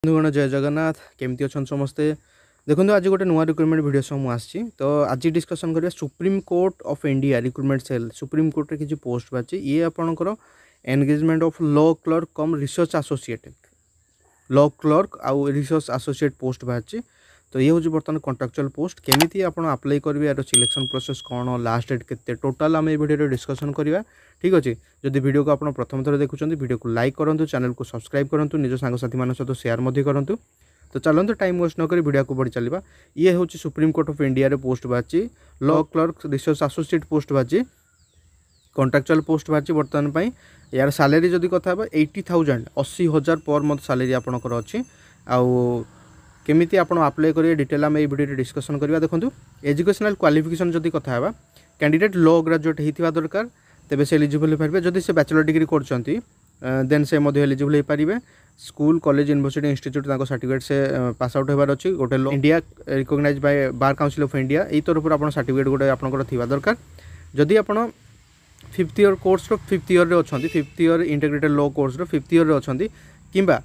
बंधुगण जय जगन्नाथ केमती अच्छा समस्ते देखो आज गोटे नुआ रिक्रुटमेंट वीडियो सह मुझे तो आज डिस्कसन करिया supreme court of India recruitment cell supreme court रे किसी पोस्ट बाची ये आपणकर engagement of law clerk cum research associate law clerk आउ रिसर्च एसोसिएट पोस्ट बाची तो ये हूँ बर्तमान कॉन्ट्रैक्चुअल पोस्ट केमी आप अप्लाई करेंगे यार सिलेक्शन प्रोसेस कौन लास्ट डेट केते टोटाल आम वीडियो डिस्कसन करवा ठीक अच्छे जदि वीडियो को आप प्रथम थर देखुं वीडियो को लाइक करूँ चैनल को सब्सक्राइब करूँ निज सांगसाथी मान सहित सेयार करूँ तो चलते टाइम वेस्ट नक वीडियो को बढ़ी चलवा ये हूँ सुप्रीम कोर्ट ऑफ इंडिया रे पोस्ट बाची law clerk research associate post बाची कॉन्ट्रैक्चुअल पोस्ट बाची बर्तमान यार सैलरी जदि कथा 80,000 80,000 पर मंथ सैलरी आपंकर अच्छी आउ केमिति आपण अप्लाई करिए डिटेल आम वीडियो डिस्कसन करवा देखो एजुकेशनल क्वालिफिकेशन जदि कथा कैंडिडेट लॉ ग्रेजुएट होता दरकार तेबे से एलिजिबल हो पारे जदि से बैचलर डिग्री करछंती देन से मध्य एलिजिबल हो पारे school college university institute certificate से पास आउट होबार अच्छी गोटे India recognise by bar council of India यही तरफ आप सर्टिफिकेट गोटे आपंकर थिबा दरकार जदि आप 5th year course 5th year रे अच्छी 5th year integrated law course 5th year रे अच्छी किंबा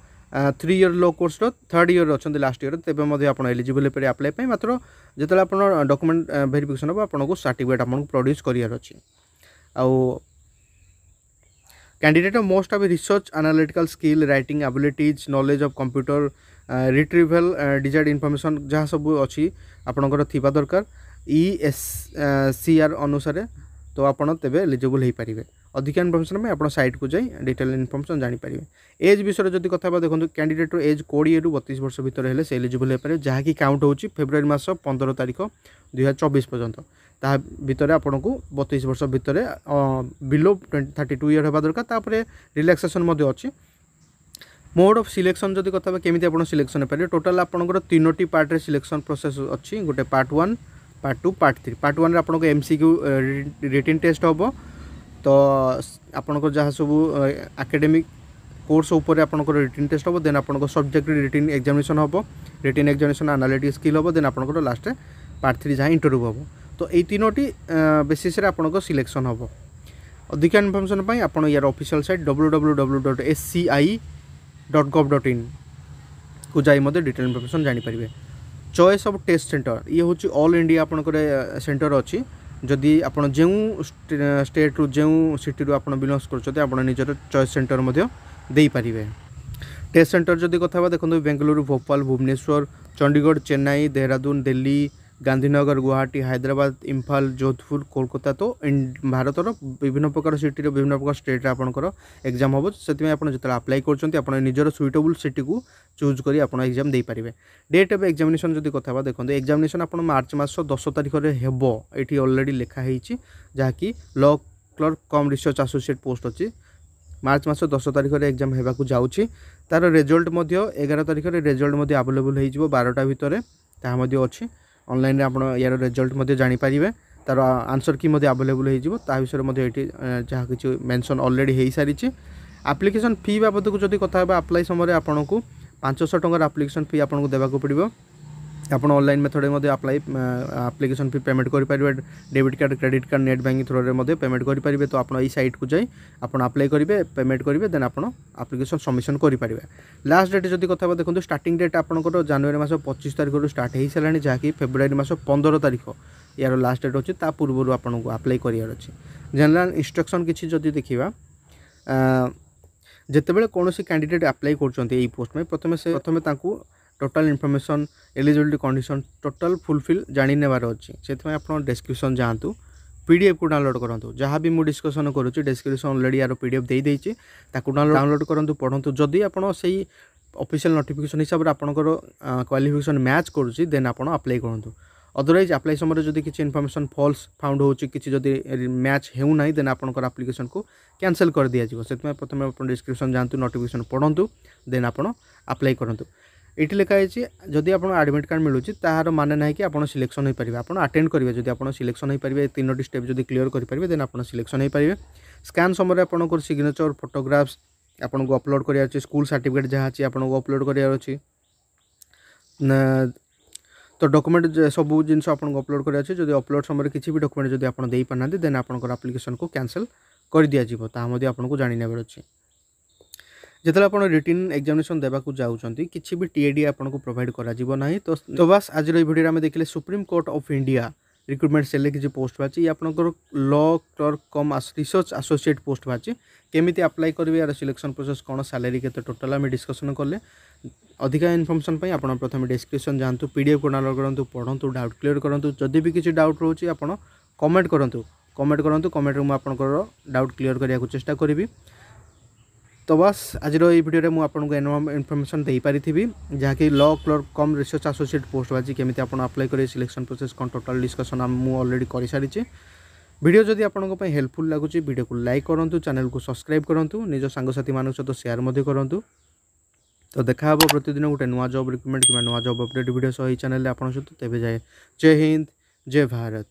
3 year law course 3rd year अच्छे लास्ट ईयर तेज आप एलिजिबल हो अप्लाई मात्र जो आप डॉक्यूमेंट वेरिफिकेशन हम आपको सर्टिफिकेट आपको प्रोड्यूस करार अच्छी आउ candidate most of research analytical skill writing abilities knowledge of computer retrieval desired information जहाँ सब अच्छी आपंकर थिबा दरकार ESCR अनुसार तो आपड़ तेज एलिजिबल हो पारे अधिका इनफॉरमेशन में आप साइट को जाई डिटेल इनफॉरमेशन जानीपर एज विषय जब कथा देखो कैंडिडेट एज 20 ରୁ 32 वर्ष भितर हेले से एलिजिबल हो पारे जहाँकि काउंट होची फेब्रुआरी मास 15 तारिख 2024 पर्यंत ता भितर आपन को 32 वर्ष भितर बिलो 32 ईयर होगा दरकार तापर रिलैक्सेशन मध्य अच्छी मोड ऑफ सिलेक्शन जब कथा केमी आप सिलेक्शन पारे टोटाल आपंकर 3टी पार्ट रे सिलेक्शन प्रोसेस अच्छी गोटे पार्ट 1 पार्ट 2 पार्ट 3 पार्ट 1 आपन को MCQ रिटन टेस्ट हम तो आपंकर जहाँ सब एकेडमिक कोर्स उपर आपंकर रिटन टेस्ट हम देन आपंकर सब्जेक्ट रिटन एग्जामिनेशन हम रिटन एग्जामिनेशन एनालिटिकल स्किल हम देन आपंकर लास्ट पार्ट 3 जहाँ इंटरव्यू हम तो ये 3टी बेसिस रे आपंकर सिलेक्शन हम अधिका इनफॉरमेशन पाई आपन यार ऑफिशियल साइट www.sci.gov.in को जाई मते डिटेल इनफॉरमेशन जानी परिबे चॉइस ऑफ टेस्ट सेंटर ये हूँ ऑल इंडिया आपंकर सेंटर अच्छी जदि आप जो स्टेट रू जो सिटी रू आप बिलोंग्स कर निजर चॉइस सेंटर मध्य दे पारिबे टेस्ट सेंटर जदि कथा देखो बेंगलुरु भोपाल भुवनेश्वर चंडीगढ़ चेन्नई देहरादून दिल्ली गांधीनगर गुवाहाटी हैदराबाद इम्फाल जोधपुर कोलकाता तो भारतर विभिन्न प्रकार सिटी विभिन्न प्रकार स्टेट आपंकर एग्जाम हम से आप जो अप्लाई कर निजर सुइटेबल सिटी को चूज कर एग्जाम दे पारे डेट ऑफ एग्जामिनेशन जदि कथा देखो एग्जामिनेशन आप मार्च मास 10 तारिख में हेब ये ऑलरेडी लिखाही जहाँकि law clerk cum research associate post अच्छी मार्च मास 10 तारिख में एग्जाम होगा जाऊँगी तार रिजल्ट 11 तारिख में रिजल्ट अवेलेबल हो 12टा भितर ताहा अच्छी ऑनलाइन रे आपण यार रिजल्ट जानीपारे तार आंसर की अवेलेबल हो विषय ये जहाँ कि मेंशन ऑलरेडी हो सारी एप्लिकेशन फी बाबद को जब कथा अप्लाई समय आपन को 500 टंकार एप्लिकेशन फी आपको देवाक पड़ो आप ऑनलाइन मेथड में अप्लाई एप्लिकेशन फी पेमेंट करेंगे debit card credit card net banking through में पेमेंट करेंगे तो आप साइट को जाई आपन अप्लाई करेंगे पेमेंट करेंगे देन आप एप्लिकेशन सबमिशन करेंगे लास्ट डेट जब कथा देखो स्टार्टिंग डेट आपंकर जनवरी मास 25 तारिख स्टार्ट हो सारा जहाँकि फेब्रुआरी मास 15 तारिख यार लास्ट डेट अच्छी पूर्व आपको अप्लाई करार अच्छी जनरल इंस्ट्रक्शन किसी जदि देखा जितेबाला कौन कैंडिडेट अप्लाई कर पोस्ट में प्रथम total information eligibility condition total fulfil जानी नेबार अच्छी से आप डिस्क्रिप्शन जातु PDF को डाउनलोड करूँ जहाँ भी मुझे डिस्कसन करुँच डिस्क्रिप्शन ऑलरेडी यार PDF दे देती डाउनलोड करूँ पढ़ू जदि आप ऑफिशियल नोटिफिकेशन हिसाब से आपंकर क्वालिफिकेशन मैच करुँच देन आप अप्लाई करूँ अदरवाइज अप्लाई समय जब किसी इनफॉरमेशन फॉल्स फाउंड हो कि मैच होना देन आपंकर एप्लिकेशन को कैंसल कर दिया से प्रथम आप डिस्क्रिप्शन जातु नोटिफिकेशन पढ़ू देन आप अप्लाई करूँ ये लिखाई जदि आप एडमिट कार्ड मिलूँ तार माने ना कि आप सिलेक्शन हो पारे आप अटेंड करेंगे जब आप सिलेक्शन हो पारे 3टी स्टेप जब क्लीयर करेंगे देन आप सिलेक्शन हो पारे स्कैन समय आपंकर सिग्नेचर फोटोग्राफ्स आपको अपलोड करार स्कूल सर्टिफिकेट जहाँ अच्छी आपको अपलोड करार अच्छी तो डॉक्यूमेंट सब जिन आपको अपलोड करार जब अपलोड समय किसी भी डॉक्यूमेंट जब आप दे पाना देन आपंकर एप्लिकेशन को कैंसल कर दिया आपको जानी नेबार अच्छी ଯେତେବେଳେ ଆପଣ ରିଟିନ୍ ଏକ୍ଜାମିନେସନ୍ ଦେବାକୁ ଯାଉଛନ୍ତି କିଛି ବି ଟିଏଡି ଆପଣଙ୍କୁ ପ୍ରୋଭାଇଡ଼ କରାଯିବ ନାହିଁ। ତ ବାସ୍ ଆଜିର ଏଇ ଭିଡ଼ିଓରେ ଆମେ ଦେଖିଲେ supreme court of India recruitment cell किसी पोस्ट बाची आपंकर law clerk cum research associate post बाची केमी अप्लाई करेंगे यार सिलेक्शन प्रोसेस कौन सैलरी के टोटाल आम डिस्कसन कले अधिका इनफर्मेशन आप प्रथम डिस्क्रिप्शन जातु पीडीएफ को डाउनलोड करूँ पढ़ू डाउट क्लियर करूँ जदि भी किसी डाउट रोचे आप कमेंट करूँ कमेंट में आपंकर डाउट क्लियर करने को चेष्टा करी। तो बस आज भिडियो में मुझे इनफर्मेशन दे पारि जहाँकि law clerk cum research associate post बाजी केमी आप अप्लाई करेंगे सिलेक्शन प्रोसेस कौन टोटाल डिस्कसन मुझे ऑलरेडी कर सारी। वीडियो जदि आपंप हेल्पफुल लगुच वीडियो को लाइक करूँ चैनल को सब्सक्राइब करूँ निज सांगसाथी मान सहित सेयार करूँ। तो देखा प्रतिदिन गोटे नुआ जॉब रिक्रुटमेंट कि नुआ जॉब अपडेट वीडियो सही चैनल आप सहित तेज जाए। जय हिंद जय भारत।